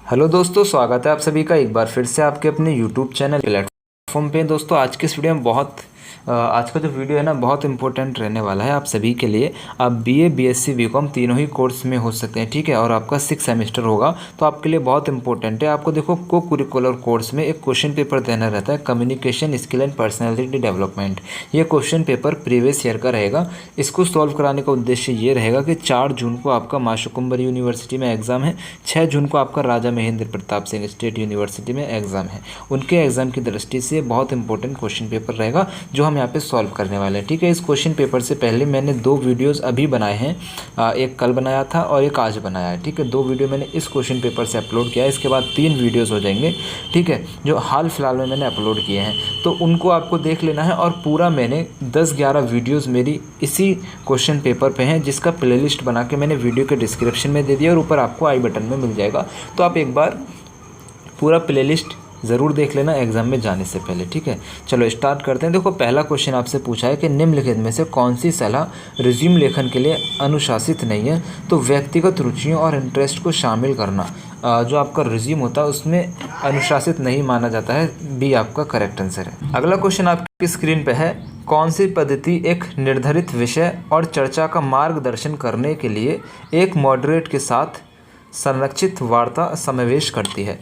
Hello दोस्तों, स्वागत है आप सभी का एक बार फिर से आपके अपने यूट्यूब चैनल प्लेटफॉर्म पे। दोस्तों आज के इस वीडियो में आज का जो वीडियो है ना बहुत इंपॉर्टेंट रहने वाला है आप सभी के लिए। आप बीए, बीएससी, बीकॉम तीनों ही कोर्स में हो सकते हैं, ठीक है। और आपका 6 सेमेस्टर होगा तो आपके लिए बहुत इंपॉर्टेंट है। आपको देखो को करिकुलर कोर्स में एक क्वेश्चन पेपर देना रहता है, communication skill and personality development. ये क्वेश्चन पेपर प्रीवियस ईयर का रहेगा। इसको सॉल्व कराने का उद्देश्य ये रहेगा कि 4 जून को आपका माशुकुम्बर यूनिवर्सिटी में एग्ज़ाम है, 6 जून को आपका राजा महेंद्र प्रताप सिंह स्टेट यूनिवर्सिटी में एग्ज़ाम है। उनके एग्ज़ाम की दृष्टि से बहुत इंपॉर्टेंट क्वेश्चन पेपर रहेगा जो हम यहाँ पे सॉल्व करने वाले हैं, ठीक है। इस क्वेश्चन पेपर से पहले मैंने 2 वीडियोस अभी बनाए हैं, एक कल बनाया था और एक आज बनाया है, ठीक है। 2 वीडियो मैंने इस क्वेश्चन पेपर से अपलोड किया है। इसके बाद 3 वीडियोस हो जाएंगे, ठीक है, जो हाल फिलहाल में मैंने अपलोड किए हैं, तो उनको आपको देख लेना है। और पूरा मैंने 10-11 वीडियोज़ मेरी इसी क्वेश्चन पेपर पर हैं, जिसका प्लेलिस्ट बना के मैंने वीडियो के डिस्क्रिप्शन में दे दिया और ऊपर आपको आई बटन में मिल जाएगा। तो आप एक बार पूरा प्लेलिस्ट ज़रूर देख लेना एग्ज़ाम में जाने से पहले, ठीक है। चलो स्टार्ट करते हैं। देखो पहला क्वेश्चन आपसे पूछा है कि निम्नलिखित में से कौन सी सलाह रिज्यूम लेखन के लिए अनुशासित नहीं है। तो व्यक्तिगत रुचियों और इंटरेस्ट को शामिल करना जो आपका रिज्यूम होता है उसमें अनुशासित नहीं माना जाता है। बी आपका करेक्ट आंसर है। अगला क्वेश्चन आपकी स्क्रीन पे है, कौन सी पद्धति एक निर्धारित विषय और चर्चा का मार्गदर्शन करने के लिए एक मॉडरेट के साथ संरक्षित वार्ता समावेश करती है।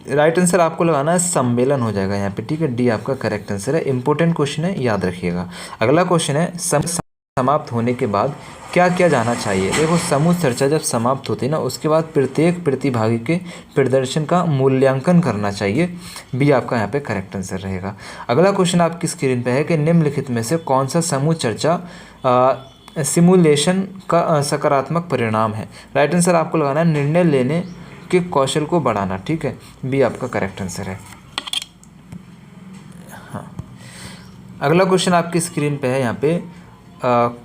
राइट आंसर आपको लगाना है सम्मेलन हो जाएगा यहाँ पे, ठीक है। डी आपका करेक्ट आंसर है। इंपॉर्टेंट क्वेश्चन है, याद रखिएगा। अगला क्वेश्चन है, समाप्त होने के बाद क्या किया जाना चाहिए। देखो समूह चर्चा जब समाप्त होती है ना, उसके बाद प्रत्येक प्रतिभागी के प्रदर्शन का मूल्यांकन करना चाहिए। बी आपका यहाँ पे करेक्ट आंसर रहेगा। अगला क्वेश्चन आपकी स्क्रीन पे है कि निम्नलिखित में से कौन सा समूह चर्चा सिमुलेशन का सकारात्मक परिणाम है। राइट आंसर आपको लगाना है निर्णय लेने के कौशल को बढ़ाना, ठीक है। बी आपका करेक्ट आंसर है। हाँ, अगला क्वेश्चन आपकी स्क्रीन पे है यहाँ पे,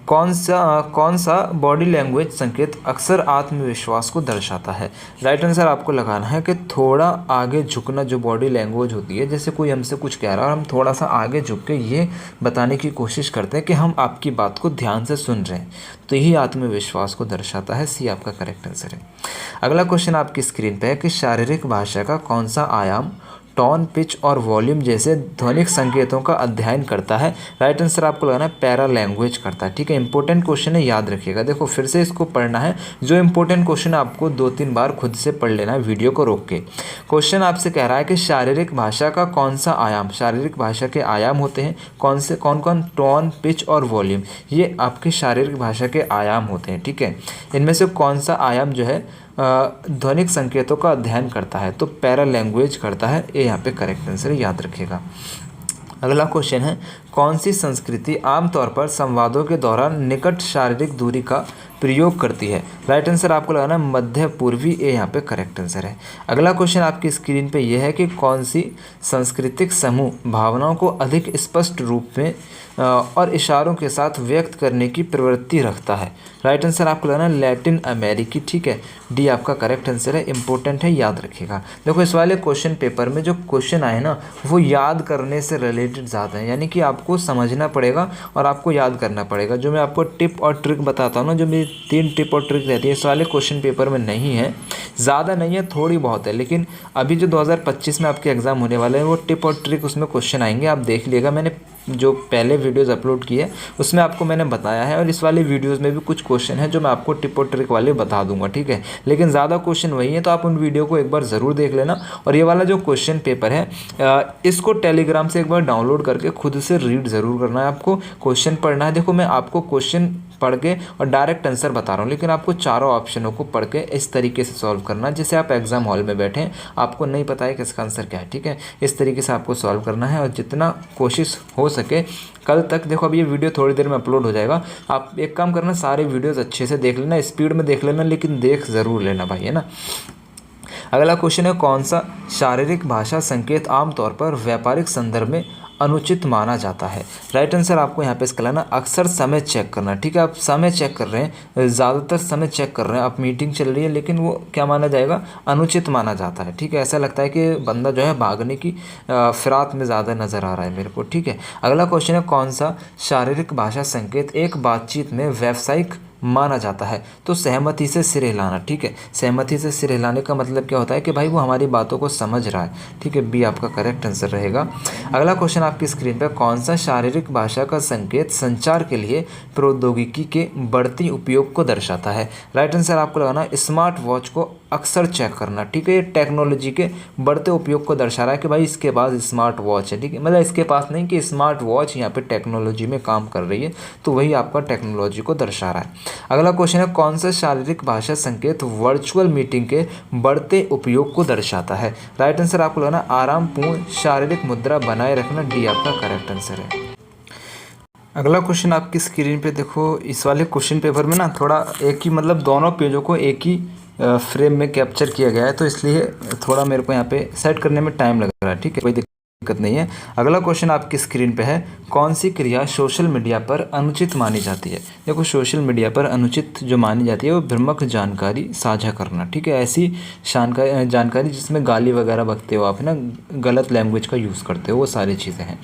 कौन सा बॉडी लैंग्वेज संकेत अक्सर आत्मविश्वास को दर्शाता है। राइट आंसर आपको लगाना है कि थोड़ा आगे झुकना जो बॉडी लैंग्वेज होती है, जैसे कोई हमसे कुछ कह रहा है और हम थोड़ा सा आगे झुक के ये बताने की कोशिश करते हैं कि हम आपकी बात को ध्यान से सुन रहे हैं, तो यही आत्मविश्वास को दर्शाता है। सी आपका करेक्ट आंसर है। अगला क्वेश्चन आपकी स्क्रीन पे है कि शारीरिक भाषा का कौन सा आयाम टोन, पिच और वॉल्यूम जैसे ध्वनिक संकेतों का अध्ययन करता है। राइट आंसर आपको लगाना है पैरा लैंग्वेज करता है, ठीक है। इंपॉर्टेंट क्वेश्चन है, याद रखिएगा। देखो फिर से इसको पढ़ना है, जो इंपॉर्टेंट क्वेश्चन है आपको 2-3 बार खुद से पढ़ लेना है वीडियो को रोक के। क्वेश्चन आपसे कह रहा है कि शारीरिक भाषा का कौन सा आयाम, शारीरिक भाषा के आयाम होते हैं कौन कौन, टोन, पिच और वॉल्यूम, ये आपके शारीरिक भाषा के आयाम होते हैं, ठीक है। इनमें से कौन सा आयाम जो है ध्वनिक संकेतों का अध्ययन करता है, तो पैरा लैंग्वेज करता है। ये यहाँ पे करेक्ट आंसर याद रखिएगा। अगला क्वेश्चन है, कौन सी संस्कृति आमतौर पर संवादों के दौरान निकट शारीरिक दूरी का प्रयोग करती है। राइट आंसर आपको लगाना है मध्य पूर्वी। ये यहाँ पे करेक्ट आंसर है। अगला क्वेश्चन आपकी स्क्रीन पे ये है कि कौन सी सांस्कृतिक समूह भावनाओं को अधिक स्पष्ट रूप में और इशारों के साथ व्यक्त करने की प्रवृत्ति रखता है। राइट आंसर आपको लगाना है लैटिन अमेरिकी, ठीक है। डी आपका करेक्ट आंसर है। इंपॉर्टेंट है, याद रखिएगा। देखो इस वाले क्वेश्चन पेपर में जो क्वेश्चन आए ना वो याद करने से रिलेटेड ज़्यादा है, यानी कि आपको समझना पड़ेगा और आपको याद करना पड़ेगा। जो मैं आपको टिप और ट्रिक बताता हूँ ना, जो मेरी 3 टिप और ट्रिक रहती है, इस वाले क्वेश्चन पेपर में नहीं है, ज़्यादा नहीं है, थोड़ी बहुत है। लेकिन अभी जो 2025 में आपके एग्ज़ाम होने वाले हैं वो टिप और ट्रिक उसमें क्वेश्चन आएंगे, आप देख लीजिएगा। मैंने जो पहले वीडियोज़ अपलोड किए उसमें आपको मैंने बताया है, और इस वाले वीडियोज़ में भी कुछ क्वेश्चन है जो मैं आपको टिप और ट्रिक वाले बता दूंगा, ठीक है। लेकिन ज़्यादा क्वेश्चन वही है, तो आप उन वीडियो को एक बार ज़रूर देख लेना। और ये वाला जो क्वेश्चन पेपर है इसको टेलीग्राम से एक बार डाउनलोड करके खुद से रीड ज़रूर करना है, आपको क्वेश्चन पढ़ना है। देखो मैं आपको क्वेश्चन पढ़ के और डायरेक्ट आंसर बता रहा हूँ, लेकिन आपको चारों ऑप्शनों को पढ़ के इस तरीके से सॉल्व करना है जैसे आप एग्जाम हॉल में बैठे हैं, आपको नहीं पता है कि इसका आंसर क्या है, ठीक है। इस तरीके से आपको सॉल्व करना है और जितना कोशिश हो सके कल तक। देखो अब ये वीडियो थोड़ी देर में अपलोड हो जाएगा, आप एक काम करना, सारे वीडियोस अच्छे से देख लेना, स्पीड में देख लेना, लेकिन देख ज़रूर लेना भाई, है ना। अगला क्वेश्चन है, कौन सा शारीरिक भाषा संकेत आमतौर पर व्यापारिक संदर्भ में अनुचित माना जाता है। राइट आंसर आपको यहाँ पे इसका लाना अक्सर समय चेक करना, ठीक है। आप समय चेक कर रहे हैं, ज़्यादातर समय चेक कर रहे हैं, आप मीटिंग चल रही है, लेकिन वो क्या माना जाएगा, अनुचित माना जाता है, ठीक है। ऐसा लगता है कि बंदा जो है भागने की फिराक में ज़्यादा नज़र आ रहा है मेरे को, ठीक है। अगला क्वेश्चन है, कौन सा शारीरिक भाषा संकेत एक बातचीत में व्यावसायिक माना जाता है। तो सहमति से सिर हिलाना, ठीक है, सहमति से सिर हिलाने का मतलब क्या होता है कि भाई वो हमारी बातों को समझ रहा है, ठीक है, बी आपका करेक्ट आंसर रहेगा। अगला क्वेश्चन आपकी स्क्रीन पर, कौन सा शारीरिक भाषा का संकेत संचार के लिए प्रौद्योगिकी के बढ़ती उपयोग को दर्शाता है? राइट आंसर आपको लगाना स्मार्ट वॉच को अक्सर चेक करना, ठीक है, ये टेक्नोलॉजी के बढ़ते उपयोग को दर्शा रहा है कि भाई इसके पास स्मार्ट वॉच है, ठीक है, मतलब इसके पास नहीं कि स्मार्ट वॉच यहाँ पे टेक्नोलॉजी में काम कर रही है, तो वही आपका टेक्नोलॉजी को दर्शा रहा है। अगला क्वेश्चन है, कौन सा शारीरिक भाषा संकेत वर्चुअल मीटिंग के बढ़ते उपयोग को दर्शाता है? राइट आंसर आपको लगाना आरामपूर्ण शारीरिक मुद्रा बनाए रखना, डी आपका करेक्ट आंसर है। अगला क्वेश्चन आपकी स्क्रीन पे देखो, इस वाले क्वेश्चन पेपर में ना थोड़ा एक ही मतलब दोनों पेजों को एक ही फ्रेम में कैप्चर किया गया है, तो इसलिए थोड़ा मेरे को यहाँ पे सेट करने में टाइम लग रहा है, ठीक है, कोई दिक्कत नहीं है। अगला क्वेश्चन आपकी स्क्रीन पे है, कौन सी क्रिया सोशल मीडिया पर अनुचित मानी जाती है? देखो सोशल मीडिया पर अनुचित जो मानी जाती है वो भ्रामक जानकारी साझा करना, ठीक है, ऐसी जानकारी जिसमें गाली वगैरह बकते हो आप, है ना, गलत लैंग्वेज का यूज़ करते हो, वो सारी चीज़ें हैं।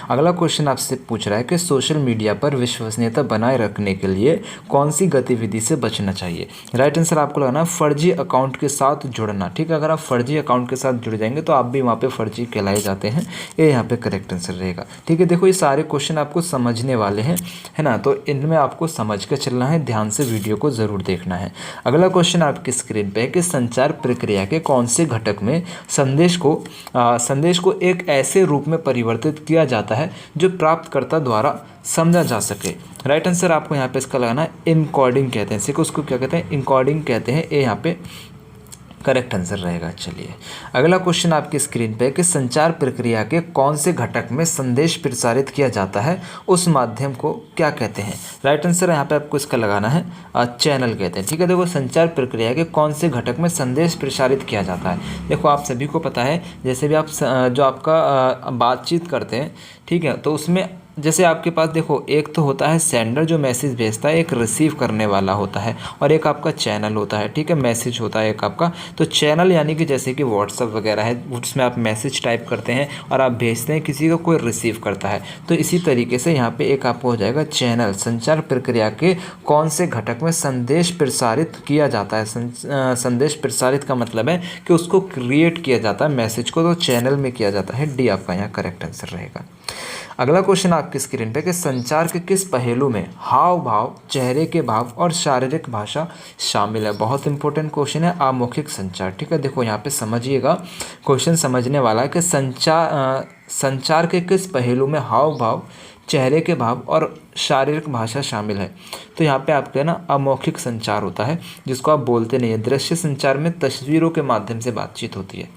अगला क्वेश्चन आपसे पूछ रहा है कि सोशल मीडिया पर विश्वसनीयता बनाए रखने के लिए कौन सी गतिविधि से बचना चाहिए? राइट आंसर आपको लगाना फर्जी अकाउंट के साथ जुड़ना, ठीक है, अगर आप फर्जी अकाउंट के साथ जुड़ जाएंगे तो आप भी वहाँ पे फर्जी कहलाए जाते हैं, ये यहाँ पे करेक्ट आंसर रहेगा, ठीक है। देखो ये सारे क्वेश्चन आपको समझने वाले हैं, है ना, तो इनमें आपको समझ कर चलना है, ध्यान से वीडियो को ज़रूर देखना है। अगला क्वेश्चन आपकी स्क्रीन पे है कि संचार प्रक्रिया के कौन से घटक में संदेश को एक ऐसे रूप में परिवर्तित किया जाता है जो प्राप्तकर्ता द्वारा समझा जा सके? राइट आंसर आपको यहाँ पे इसका लगाना है इनकोडिंग कहते हैं, इसे उसको क्या कहते हैं, इनकोडिंग कहते हैं, ये यहाँ पे करेक्ट आंसर रहेगा। चलिए अगला क्वेश्चन आपकी स्क्रीन पे है कि संचार प्रक्रिया के कौन से घटक में संदेश प्रसारित किया जाता है उस माध्यम को क्या कहते हैं? राइट आंसर यहाँ पे आपको इसका लगाना है चैनल कहते हैं, ठीक है। देखो संचार प्रक्रिया के कौन से घटक में संदेश प्रसारित किया जाता है, देखो आप सभी को पता है, जैसे भी आप जो आपका बातचीत करते हैं, ठीक है, तो उसमें जैसे आपके पास देखो एक तो होता है सेंडर जो मैसेज भेजता है, एक रिसीव करने वाला होता है, और एक आपका चैनल होता है, ठीक है, मैसेज होता है एक आपका। तो चैनल यानी कि जैसे कि व्हाट्सअप वगैरह है, उसमें आप मैसेज टाइप करते हैं और आप भेजते हैं किसी को, कोई रिसीव करता है, तो इसी तरीके से यहाँ पे एक आपको हो जाएगा चैनल। संचार प्रक्रिया के कौन से घटक में संदेश प्रसारित किया जाता है? संदेश प्रसारित का मतलब है कि उसको क्रिएट किया जाता है मैसेज को, तो चैनल में किया जाता है, डी आपका यहाँ करेक्ट आंसर रहेगा। अगला क्वेश्चन आपकी स्क्रीन पे कि संचार के किस पहलू में हाव भाव, चेहरे के भाव और शारीरिक भाषा शामिल है? बहुत इंपॉर्टेंट क्वेश्चन है, अमौखिक संचार, ठीक है। देखो यहाँ पे समझिएगा, क्वेश्चन समझने वाला है कि संचार के किस पहलू में हाव भाव, चेहरे के भाव और शारीरिक भाषा शामिल है? तो यहाँ पे आपके ना अमौखिक संचार होता है, जिसको आप बोलते नहीं है। दृश्य संचार में तस्वीरों के माध्यम से बातचीत होती है,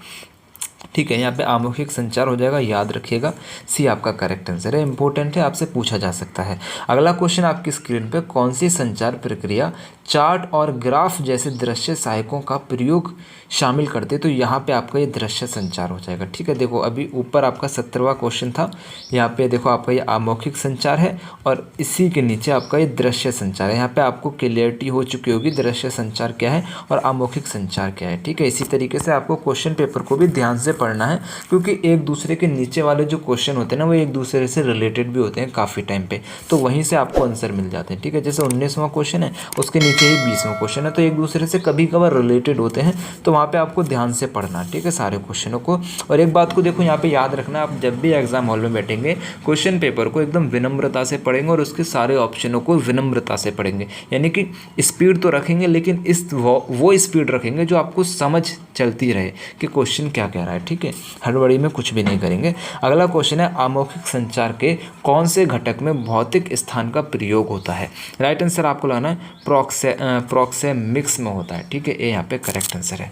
ठीक है, यहाँ पे अमौखिक संचार हो जाएगा, याद रखिएगा, सी आपका करेक्ट आंसर है, इंपॉर्टेंट है, आपसे पूछा जा सकता है। अगला क्वेश्चन आपकी स्क्रीन पे, कौन सी संचार प्रक्रिया चार्ट और ग्राफ जैसे दृश्य सहायकों का प्रयोग शामिल करते? तो यहाँ पे आपका ये दृश्य संचार हो जाएगा, ठीक है। देखो अभी ऊपर आपका 17वां क्वेश्चन था, यहाँ पे देखो आपका ये अमौखिक संचार है और इसी के नीचे आपका ये दृश्य संचार है। यहाँ पे आपको क्लियरिटी हो चुकी होगी दृश्य संचार क्या है और अमौखिक संचार क्या है, ठीक है। इसी तरीके से आपको क्वेश्चन पेपर को भी ध्यान से पढ़ना है, क्योंकि एक दूसरे के नीचे वाले जो क्वेश्चन होते हैं ना, वो एक दूसरे से रिलेटेड भी होते हैं काफ़ी टाइम पे, तो वहीं से आपको आंसर मिल जाते हैं, ठीक है। जैसे 19वां क्वेश्चन है, उसके नीचे ही 20वां क्वेश्चन है, तो एक दूसरे से कभी कभार रिलेटेड होते हैं, तो वहाँ पे आपको ध्यान से पढ़ना, ठीक है, सारे क्वेश्चनों को। और एक बात को देखो यहाँ पे याद रखना, आप जब भी एग्जाम हॉल में बैठेंगे क्वेश्चन पेपर को एकदम विनम्रता से पढ़ेंगे और उसके सारे ऑप्शनों को विनम्रता से पढ़ेंगे, यानी कि स्पीड तो रखेंगे, लेकिन वो स्पीड रखेंगे जो आपको समझ चलती रहे कि क्वेश्चन क्या कह रहा है, ठीक है, हड़बड़ी में कुछ भी नहीं करेंगे। अगला क्वेश्चन है, अमौखिक संचार के कौन से घटक में भौतिक स्थान का प्रयोग होता है? राइट आंसर आपको लाना है प्रोक्सेमिक्स में होता है, ठीक है, ये यहाँ पे करेक्ट आंसर है।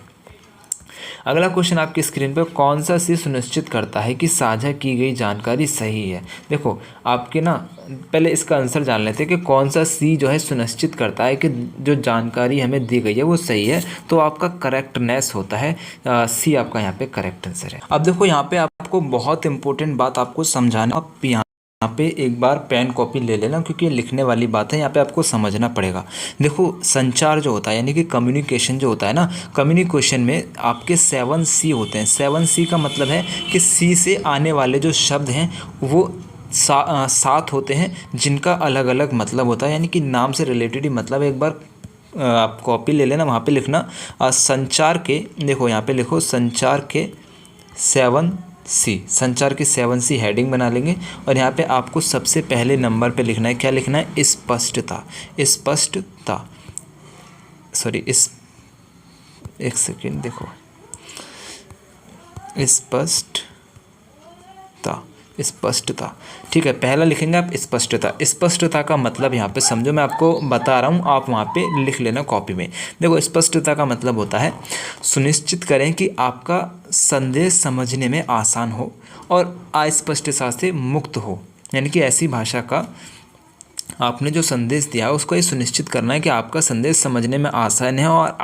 अगला क्वेश्चन आपकी स्क्रीन पर, कौन सा सी सुनिश्चित करता है कि साझा की गई जानकारी सही है? देखो आपके ना पहले इसका आंसर जान लेते हैं कि कौन सा सी जो है सुनिश्चित करता है कि जो जानकारी हमें दी गई है वो सही है, तो आपका करेक्टनेस होता है, सी आपका यहाँ पे करेक्ट आंसर है। अब देखो यहाँ पे आपको बहुत इंपॉर्टेंट बात आपको समझाना, आप यहाँ पे एक बार पेन कॉपी ले लेना, क्योंकि ये लिखने वाली बात है, यहाँ पे आपको समझना पड़ेगा। देखो संचार जो होता है यानी कि कम्युनिकेशन जो होता है ना, कम्युनिकेशन में आपके 7 C होते हैं। 7 C का मतलब है कि सी से आने वाले जो शब्द हैं वो सात होते हैं जिनका अलग अलग मतलब होता है, यानी कि नाम से रिलेटेड ही मतलब। एक बार आप कॉपी ले लेना, वहाँ पे लिखना संचार के, देखो यहाँ पे लिखो संचार के 7C, संचार की 7C हेडिंग बना लेंगे। और यहाँ पे आपको सबसे पहले नंबर पे लिखना है, क्या लिखना है, स्पष्टता। स्पष्टता, सॉरी एक सेकेंड, देखो स्पष्टता, ठीक है। पहला लिखेंगे आप स्पष्टता। स्पष्टता का मतलब यहाँ पे समझो, मैं आपको बता रहा हूँ, आप वहाँ पे लिख लेना कॉपी में। देखो स्पष्टता का मतलब होता है सुनिश्चित करें कि आपका संदेश समझने में आसान हो और अस्पष्टता से मुक्त हो, यानी कि ऐसी भाषा का आपने जो संदेश दिया है उसको ये सुनिश्चित करना है कि आपका संदेश समझने में आसान है और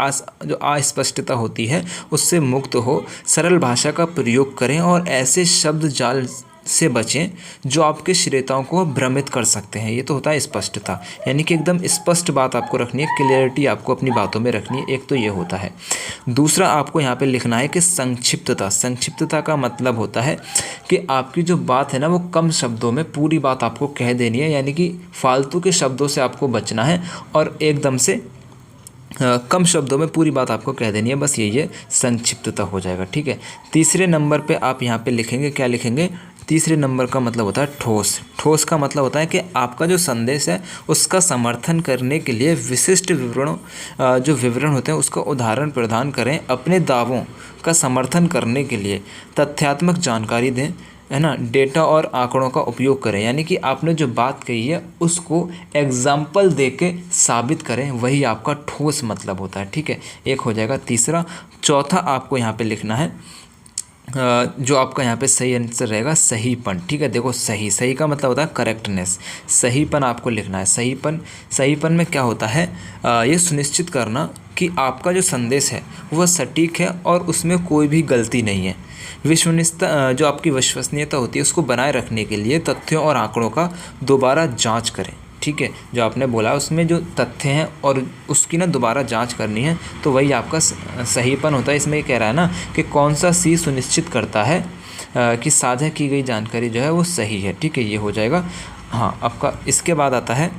जो अस्पष्टता होती है उससे मुक्त हो। सरल भाषा का प्रयोग करें और ऐसे शब्द जाल से बचें जो आपके श्रोताओं को भ्रमित कर सकते हैं। ये तो होता है स्पष्टता, यानी कि एकदम स्पष्ट बात आपको रखनी है, क्लियरिटी आपको अपनी बातों में रखनी है। एक तो ये होता है। दूसरा आपको यहाँ पे लिखना है कि संक्षिप्तता। संक्षिप्तता का मतलब होता है कि आपकी जो बात है ना वो कम शब्दों में पूरी बात आपको कह देनी है, यानी कि फालतू के शब्दों से आपको बचना है और एकदम से कम शब्दों में पूरी बात आपको कह देनी है, बस ये संक्षिप्तता हो जाएगा, ठीक है। तीसरे नंबर पे आप यहाँ पे लिखेंगे, क्या लिखेंगे, तीसरे नंबर का मतलब होता है ठोस। ठोस का मतलब होता है कि आपका जो संदेश है उसका समर्थन करने के लिए विशिष्ट विवरणों जो विवरण होते हैं उसका उदाहरण प्रदान करें। अपने दावों का समर्थन करने के लिए तथ्यात्मक जानकारी दें, है ना, डेटा और आंकड़ों का उपयोग करें, यानी कि आपने जो बात कही है उसको एग्जाम्पल दे के साबित करें, वही आपका ठोस मतलब होता है, ठीक है। एक हो जाएगा तीसरा। चौथा आपको यहाँ पे लिखना है जो आपका यहाँ पे सही आंसर रहेगा सहीपन, ठीक है। देखो सही का मतलब होता है करेक्टनेस, सहीपन आपको लिखना है। सहीपन में क्या होता है, ये सुनिश्चित करना कि आपका जो संदेश है वह सटीक है और उसमें कोई भी गलती नहीं है। विश्वसनीयता, जो आपकी विश्वसनीयता होती है उसको बनाए रखने के लिए तथ्यों और आंकड़ों का दोबारा जांच करें, ठीक है। जो आपने बोला उसमें जो तथ्य हैं और उसकी ना दोबारा जांच करनी है, तो वही आपका सहीपन होता है। इसमें ये कह रहा है ना कि कौन सा सी सुनिश्चित करता है कि साझा की गई जानकारी जो है वो सही है, ठीक है, ये हो जाएगा। हाँ, आपका इसके बाद आता है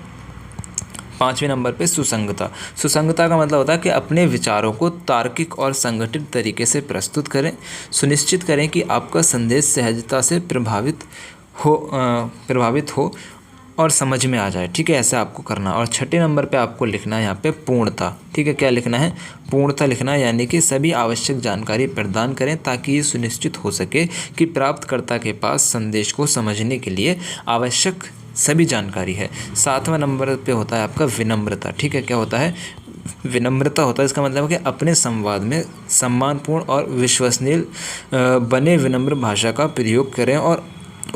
5वें नंबर पे सुसंगता। सुसंगता का मतलब होता है कि अपने विचारों को तार्किक और संगठित तरीके से प्रस्तुत करें। सुनिश्चित करें कि आपका संदेश सहजता से प्रभावित हो और समझ में आ जाए, ठीक है, ऐसा आपको करना। और 6ठे नंबर पे आपको लिखना है यहाँ पे पूर्णता, ठीक है। क्या लिखना है, पूर्णता लिखना है, यानी कि सभी आवश्यक जानकारी प्रदान करें ताकि ये सुनिश्चित हो सके कि प्राप्तकर्ता के पास संदेश को समझने के लिए आवश्यक सभी जानकारी है। 7वां नंबर पे होता है आपका विनम्रता, ठीक है। क्या होता है, विनम्रता होता है, इसका मतलब है कि अपने संवाद में सम्मानपूर्ण और विश्वसनीय बने विनम्र भाषा का प्रयोग करें और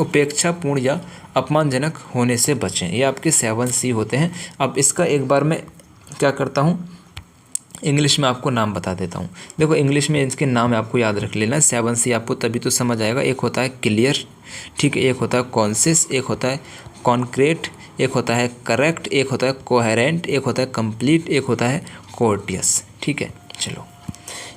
उपेक्षापूर्ण या अपमानजनक होने से बचें। ये आपके 7C होते हैं। अब इसका एक बार मैं क्या करता हूँ, इंग्लिश में आपको नाम बता देता हूँ। देखो इंग्लिश में इसके नाम आपको याद रख लेना। 7C आपको तभी तो समझ आएगा। एक होता है क्लियर, ठीक है, एक होता है कॉन्सिस, एक होता है कॉन्क्रीट, एक होता है करेक्ट, एक होता है कोहेरेंट, एक होता है कंप्लीट, एक होता है कोर्टियस, ठीक है। चलो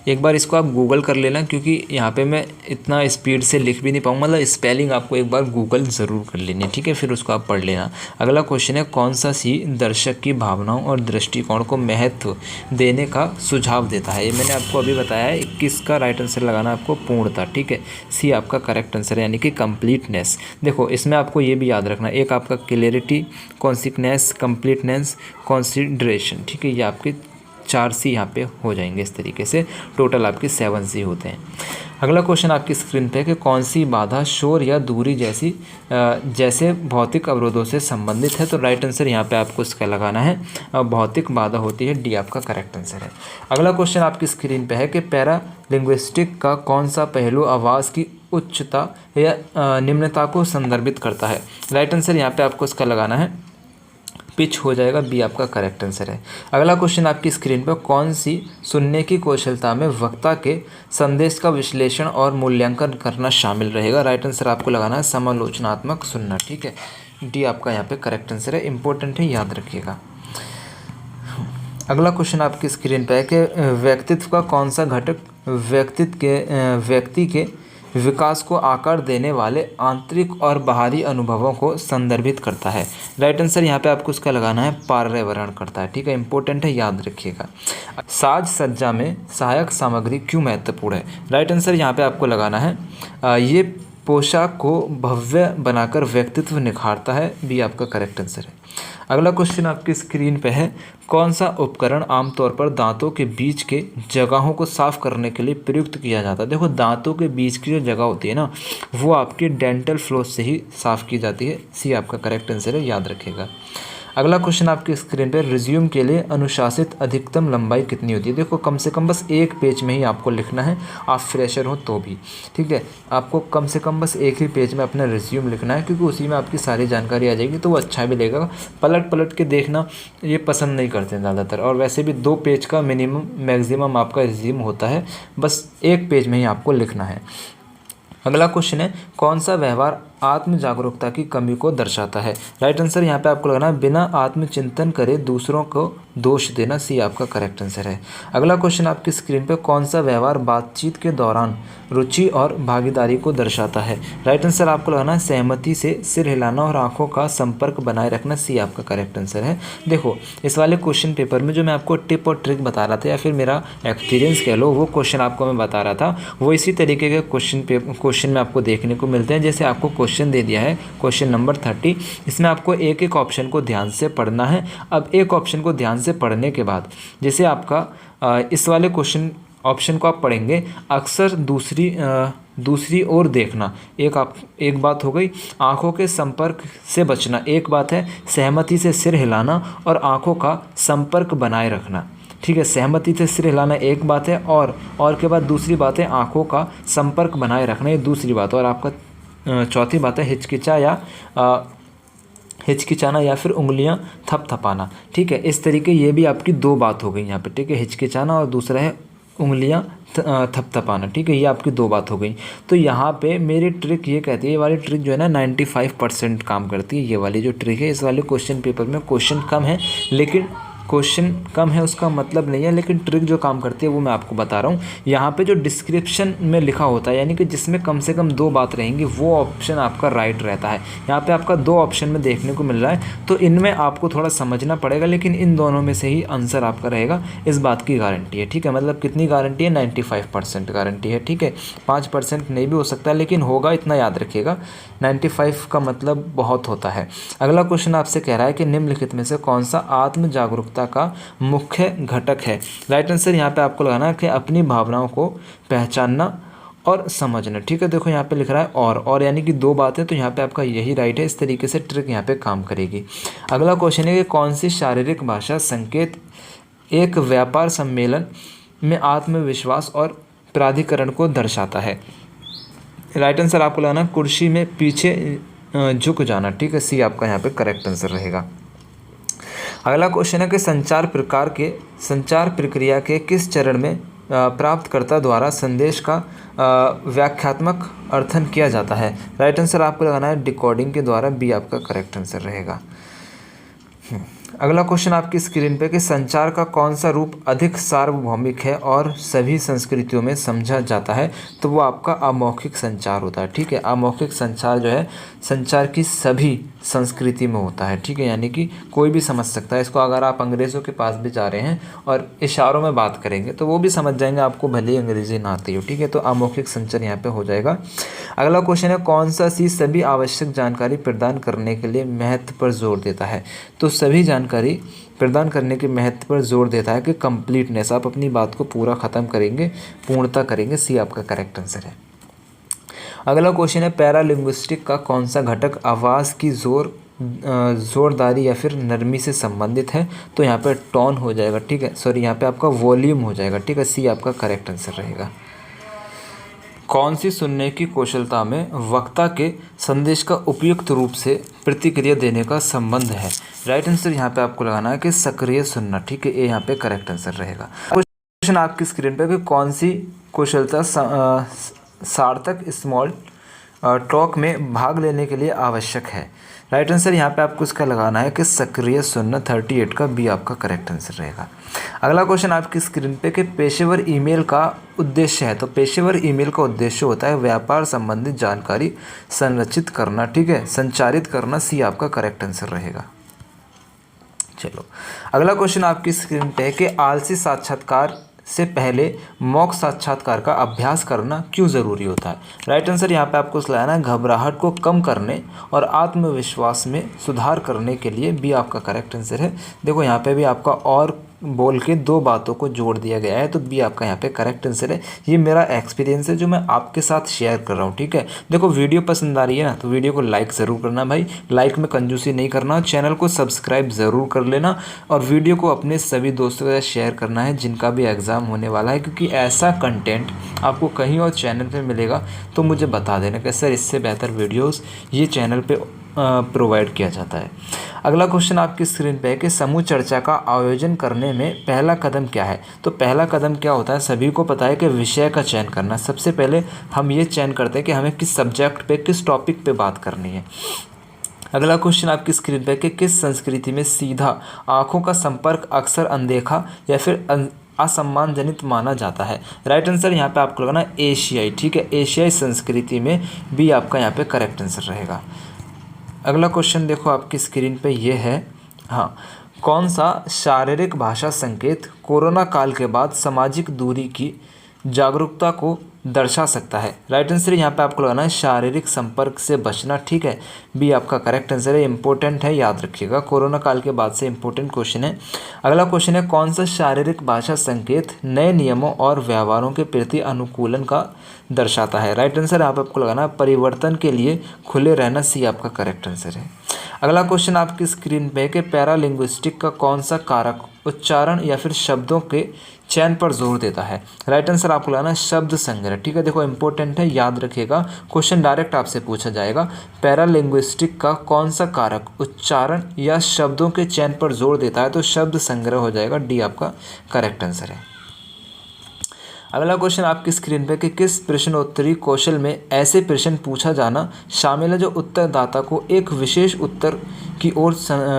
एक बार इसको आप गूगल कर लेना, क्योंकि यहाँ पे मैं इतना स्पीड से लिख भी नहीं पाऊँगा, मतलब स्पेलिंग आपको एक बार गूगल ज़रूर कर लेनी है, ठीक है, फिर उसको आप पढ़ लेना। अगला क्वेश्चन है, कौन सा सी दर्शक की भावनाओं और दृष्टिकोण को महत्व देने का सुझाव देता है। ये मैंने आपको अभी बताया है। 21 का राइट आंसर लगाना आपको पूर्णता, ठीक है। सी आपका करेक्ट आंसर है, यानी कि कंप्लीटनेस। देखो इसमें आपको ये भी याद रखना, एक आपका क्लियरिटी, कॉन्सिक्नेस, कंप्लीटनेस, कॉन्सिडरेशन, ठीक है, ये आपके 4C यहाँ पे हो जाएंगे। इस तरीके से टोटल आपके 7C होते हैं। अगला क्वेश्चन आपकी स्क्रीन पे है कि कौन सी बाधा शोर या दूरी जैसे भौतिक अवरोधों से संबंधित है। तो राइट आंसर यहाँ पे आपको इसका लगाना है भौतिक बाधा होती है, डी आपका करेक्ट आंसर है। अगला क्वेश्चन आपकी स्क्रीन पे है कि पैरालिंग्विस्टिक का कौन सा पहलू आवाज़ की उच्चता या निम्नता को संदर्भित करता है। राइट आंसर यहाँ पे आपको इसका लगाना है पिच हो जाएगा, बी आपका करेक्ट आंसर है। अगला क्वेश्चन आपकी स्क्रीन पर कौन सी सुनने की कौशलता में वक्ता के संदेश का विश्लेषण और मूल्यांकन करना शामिल रहेगा। राइट आंसर आपको लगाना है समालोचनात्मक सुनना, ठीक है, डी आपका यहाँ पे करेक्ट आंसर है। इंपॉर्टेंट है, याद रखिएगा। अगला क्वेश्चन आपकी स्क्रीन पर है कि व्यक्तित्व का कौन सा घटक व्यक्ति के विकास को आकार देने वाले आंतरिक और बाहरी अनुभवों को संदर्भित करता है। राइट आंसर यहाँ पे आपको उसका लगाना है पर्यावरण करता है। ठीक है, इंपॉर्टेंट है, याद रखिएगा। साज सज्जा में सहायक सामग्री क्यों महत्वपूर्ण है? राइट आंसर यहाँ पे आपको लगाना है ये पोशाक को भव्य बनाकर व्यक्तित्व निखारता है। बी आपका करेक्ट आंसर है। अगला क्वेश्चन आपकी स्क्रीन पे है, कौन सा उपकरण आमतौर पर दांतों के बीच के जगहों को साफ करने के लिए प्रयुक्त किया जाता है? देखो, दांतों के बीच की जो जगह होती है ना, वो आपकी डेंटल फ्लोस से ही साफ़ की जाती है। सी आपका करेक्ट आंसर है, याद रखिएगा। अगला क्वेश्चन आपकी स्क्रीन पर, रिज्यूम के लिए अनुशासित अधिकतम लंबाई कितनी होती है? देखो, कम से कम बस एक पेज में ही आपको लिखना है, आप फ्रेशर हो तो भी। ठीक है, आपको कम से कम बस एक ही पेज में अपना रिज्यूम लिखना है, क्योंकि उसी में आपकी सारी जानकारी आ जाएगी, तो वो अच्छा भी लगेगा। पलट पलट के देखना ये पसंद नहीं करते हैं ज़्यादातर, और वैसे भी 2 पेज का मिनिमम मैक्सिमम आपका रिज्यूम होता है, बस एक पेज में ही आपको लिखना है। अगला क्वेश्चन है, कौन सा व्यवहार आत्म जागरूकता की कमी को दर्शाता है? राइट आंसर यहाँ पे आपको लगाना है, बिना आत्मचिंतन करे दूसरों को दोष देना। सी आपका करेक्ट आंसर है। अगला क्वेश्चन आपकी स्क्रीन पे, कौन सा व्यवहार बातचीत के दौरान रुचि और भागीदारी को दर्शाता है? राइट आंसर आपको लगाना है, सहमति से सिर हिलाना और आंखों का संपर्क बनाए रखना। सी आपका करेक्ट आंसर है। देखो, इस वाले क्वेश्चन पेपर में जो मैं आपको टिप और ट्रिक बता रहा था, या फिर मेरा एक्सपीरियंस कह लो, वो क्वेश्चन आपको मैं बता रहा था, वो इसी तरीके के क्वेश्चन में आपको देखने को मिलते हैं। जैसे आपको क्वेश्चन दे दिया है, क्वेश्चन नंबर 30, इसमें आपको एक एक ऑप्शन को ध्यान से पढ़ना है। अब एक ऑप्शन को ध्यान से पढ़ने के बाद, जैसे आपका इस वाले क्वेश्चन ऑप्शन को आप पढ़ेंगे, अक्सर दूसरी ओर देखना एक बात हो गई, आंखों के संपर्क से बचना एक बात है, सहमति से सिर हिलाना और आंखों का संपर्क बनाए रखना। ठीक है, सहमति से सिर हिलाना एक बात है, और के बाद दूसरी बात है आंखों का संपर्क बनाए रखना, ये दूसरी बात। और आपका चौथी बात है हिचकिचाना या फिर उंगलियां थपथपाना। ठीक है, इस तरीके ये भी आपकी 2 बात हो गई यहाँ पे। ठीक है, हिचकिचाना और दूसरा है उंगलियां थपथपाना। ठीक है, ये आपकी 2 बात हो गई। तो यहाँ पे मेरी ट्रिक ये कहती है, ये वाली ट्रिक जो है ना 95% काम करती है। ये वाली जो ट्रिक है, इस वाले क्वेश्चन पेपर में क्वेश्चन कम है, लेकिन क्वेश्चन कम है उसका मतलब नहीं है, लेकिन ट्रिक जो काम करती है वो मैं आपको बता रहा हूँ। यहाँ पे जो डिस्क्रिप्शन में लिखा होता है, यानी कि जिसमें कम से कम 2 बात रहेंगी, वो ऑप्शन आपका राइट रहता है। यहाँ पे आपका 2 ऑप्शन में देखने को मिल रहा है, तो इनमें आपको थोड़ा समझना पड़ेगा, लेकिन इन दोनों में से ही आंसर आपका रहेगा, इस बात की गारंटी है। ठीक है, मतलब कितनी गारंटी है? 95% गारंटी है। ठीक है, 5% नहीं भी हो सकता, लेकिन होगा, इतना याद रखिएगा। 95 का मतलब बहुत होता है। अगला क्वेश्चन आपसे कह रहा है कि निम्नलिखित में से कौन सा आत्म जागरूकता का मुख्य घटक है? राइट आंसर यहाँ पे आपको लगाना है कि अपनी भावनाओं को पहचानना और समझना। ठीक है, देखो यहाँ पे लिख रहा है और यानी कि 2 बातें, तो यहाँ पे आपका यही राइट है। इस तरीके से ट्रिक यहाँ पे काम करेगी। अगला क्वेश्चन है कि कौन सी शारीरिक भाषा संकेत एक व्यापार सम्मेलन में आत्मविश्वास और प्राधिकरण को दर्शाता है? राइट आंसर आपको लगाना है कुर्सी में पीछे झुक जाना। ठीक है, सी आपका यहाँ पे करेक्ट आंसर रहेगा। अगला क्वेश्चन है कि संचार प्रक्रिया के किस चरण में प्राप्तकर्ता द्वारा संदेश का व्याख्यात्मक अर्थन किया जाता है? राइट आंसर आपको लगाना है डिकोडिंग के द्वारा। बी आपका करेक्ट आंसर रहेगा। अगला क्वेश्चन आपकी स्क्रीन पे कि संचार का कौन सा रूप अधिक सार्वभौमिक है और सभी संस्कृतियों में समझा जाता है? तो वो आपका अमौखिक संचार होता है। ठीक है, अमौखिक संचार जो है संचार की सभी संस्कृति में होता है। ठीक है, यानी कि कोई भी समझ सकता है इसको। अगर आप अंग्रेज़ों के पास भी जा रहे हैं और इशारों में बात करेंगे तो वो भी समझ जाएंगे, आपको भले ही अंग्रेज़ी ना आती हो। ठीक है, तो अमौखिक संचार यहाँ पे हो जाएगा। अगला क्वेश्चन है कौन सा सी सभी आवश्यक जानकारी प्रदान करने के लिए महत्व पर जोर देता है? तो सभी जानकारी प्रदान करने के महत्व पर जोर देता है कि कंप्लीटनेस, आप अपनी बात को पूरा ख़त्म करेंगे, पूर्णता करेंगे। सी आपका करेक्ट आंसर है। अगला क्वेश्चन है पैरालिंग्विस्टिक का कौन सा घटक आवाज़ की जोरदारी या फिर नरमी से संबंधित है? तो यहाँ पे टोन हो जाएगा। ठीक है, सॉरी, यहाँ पे आपका वॉल्यूम हो जाएगा। ठीक है, सी आपका करेक्ट आंसर रहेगा। कौन सी सुनने की कौशलता में वक्ता के संदेश का उपयुक्त रूप से प्रतिक्रिया देने का संबंध है? राइट आंसर यहाँ पे आपको लगाना है कि सक्रिय सुनना। ठीक है, ये यहाँ पे करेक्ट आंसर रहेगा। क्वेश्चन आपकी स्क्रीन पे कि कौन सी कौशलता सार्थक स्मॉल टॉक में भाग लेने के लिए आवश्यक है? राइट आंसर यहाँ पे आपको इसका लगाना है कि सक्रिय सुनना, 38 का बी आपका करेक्ट आंसर रहेगा। अगला क्वेश्चन आपकी स्क्रीन पे कि पेशेवर ईमेल का उद्देश्य है, तो पेशेवर ईमेल का उद्देश्य होता है व्यापार संबंधित जानकारी संरचित करना, ठीक है, संचारित करना, सी आपका करेक्ट आंसर रहेगा। चलो अगला क्वेश्चन आपकी स्क्रीन पे है कि आलसी साक्षात्कार से पहले मॉक साक्षात्कार का अभ्यास करना क्यों ज़रूरी होता है। राइट आंसर यहाँ पे आपको लाना है घबराहट को कम करने और आत्मविश्वास में सुधार करने के लिए, बी आपका करेक्ट आंसर है। देखो यहाँ पे भी आपका और बोल के दो बातों को जोड़ दिया गया है, तो बी आपका यहाँ पे करेक्ट आंसर है। ये मेरा एक्सपीरियंस है जो मैं आपके साथ शेयर कर रहा हूँ, ठीक है। देखो वीडियो पसंद आ रही है ना, तो वीडियो को लाइक ज़रूर करना भाई, लाइक में कंजूसी नहीं करना, चैनल को सब्सक्राइब ज़रूर कर लेना और वीडियो को अपने सभी दोस्तों के साथ शेयर करना है जिनका भी एग्ज़ाम होने वाला है, क्योंकि ऐसा कंटेंट आपको कहीं और चैनल पर मिलेगा तो मुझे बता देना कि सर इससे बेहतर वीडियोज़ ये चैनल पर प्रोवाइड किया जाता है। अगला क्वेश्चन आपकी स्क्रीन पे है कि समूह चर्चा का आयोजन करने में पहला कदम क्या है। तो पहला कदम क्या होता है, सभी को पता है कि विषय का चयन करना। सबसे पहले हम ये चयन करते हैं कि हमें किस सब्जेक्ट पे, किस टॉपिक पे बात करनी है। अगला क्वेश्चन आपकी स्क्रीन पे है कि किस संस्कृति में सीधा आँखों का संपर्क अक्सर अनदेखा या फिर असम्मानजनित माना जाता है। राइट आंसर यहाँ पे आपको लगाना एशियाई, ठीक है, एशियाई संस्कृति में, बी आपका यहाँ पे करेक्ट आंसर रहेगा। अगला क्वेश्चन देखो आपकी स्क्रीन पे ये है, हाँ, कौन सा शारीरिक भाषा संकेत कोरोना काल के बाद सामाजिक दूरी की जागरूकता को दर्शा सकता है। राइट आंसर यहाँ पे आपको लगाना है शारीरिक संपर्क से बचना, ठीक है, बी आपका करेक्ट आंसर है। इंपॉर्टेंट है, याद रखिएगा, कोरोना काल के बाद से इंपॉर्टेंट क्वेश्चन है। अगला क्वेश्चन है कौन सा शारीरिक भाषा संकेत नए नियमों और व्यवहारों के प्रति अनुकूलन का दर्शाता है। राइट आंसर यहाँ पे आपको लगाना है परिवर्तन के लिए खुले रहना, सी आपका करेक्ट आंसर है। अगला क्वेश्चन आपकी स्क्रीन पे है कि पैरालिंग्विस्टिक का कौन सा कारक उच्चारण या फिर शब्दों के चयन पर जोर देता है। राइट आंसर आपको लाना है शब्द संग्रह, ठीक है। देखो इंपॉर्टेंट है, याद रखिएगा, क्वेश्चन डायरेक्ट आपसे पूछा जाएगा। पैरालिंग्विस्टिक का कौन सा कारक उच्चारण या शब्दों के चयन पर जोर देता है, तो शब्द संग्रह हो जाएगा, डी आपका करेक्ट आंसर है। अगला क्वेश्चन आपकी स्क्रीन पे कि किस प्रश्नोत्तरी कौशल में ऐसे प्रश्न पूछा जाना शामिल है जो उत्तरदाता को एक विशेष उत्तर की ओर